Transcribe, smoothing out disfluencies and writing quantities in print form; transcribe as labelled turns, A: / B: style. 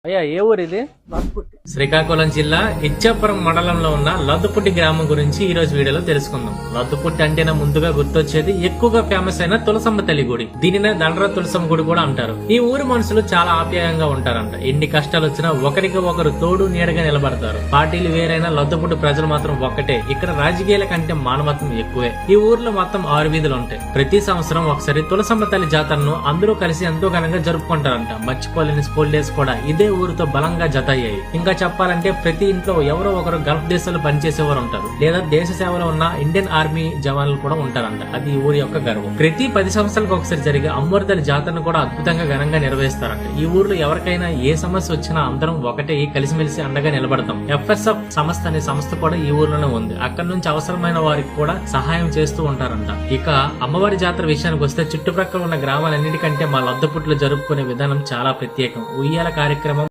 A: అయ్యా ఏ ఊరు ఇది?
B: శ్రీకాకుళం జిల్లా ఇచ్చాపురం మండలంలో ఉన్న లద్దుపుట్టి గ్రామం గురించి ఈ రోజు వీడియోలో తెలుసుకుందాం. లద్దుపుట్టి అంటేనే ముందుగా గుర్తొచ్చేది ఎక్కువగా ఫేమస్ అయిన తులసమ్మ తల్లి గుడి. దీనినే దండర తులసమ్మ గుడి కూడా అంటారు. ఈ ఊరి మనుషులు చాలా ఆప్యాయంగా ఉంటారంట. ఎన్ని కష్టాలు వచ్చినా ఒకరికి ఒకరు తోడు నీడగా నిలబడతారు. పార్టీలు వేరైనా లద్దుపుట్టి ప్రజలు మాత్రం ఒక్కటే. ఇక్కడ రాజకీయాల కంటే మానవత్వం ఎక్కువే. ఈ ఊర్లో మొత్తం 6 వీధులు ఉంటాయి. ప్రతి సంవత్సరం ఒకసారి తులసమ్మ తల్లి జాతరను అందరూ కలిసి ఎంతో ఘనంగా జరుపుకుంటారంట. మర్చిపోలేని స్కూల్ డేస్ కూడా ఇదే ఊరితో బలంగా జత అయ్యాయి. ఇంకా చెప్పాలంటే ప్రతి ఇంట్లో ఎవరో ఒకరు గల్ఫ్ దేశాల్లో పనిచేసేవారు ఉంటారు, లేదా దేశ సేవలో ఉన్న ఇండియన్ ఆర్మీ జవాన్లు కూడా ఉంటారంట. అది ఈ ఊరి యొక్క గర్వం. ప్రతి 10 సంవత్సరాలకు ఒకసారి జరిగే అమ్మవారి తల్లి జాతరను కూడా అద్భుతంగా ఘనంగా నిర్వహిస్తారంట. ఈ ఊర్లో ఎవరికైనా ఏ సమస్య వచ్చినా అందరం ఒకటే కలిసిమెలిసి అండగా నిలబడతాం. FSF సంస్థ అనే సంస్థ కూడా ఈ ఊర్లోనే ఉంది. అక్కడ నుంచి అవసరమైన వారికి కూడా సహాయం చేస్తూ ఉంటారంట. ఇక అమ్మవారి జాతర విషయానికి వస్తే చుట్టుప్రక్కల ఉన్న గ్రామాలన్నిటికంటే మా లద్దపుట్లో జరుపుకునే విధానం చాలా ప్రత్యేకం. ఉయ్యాల కార్యక్రమం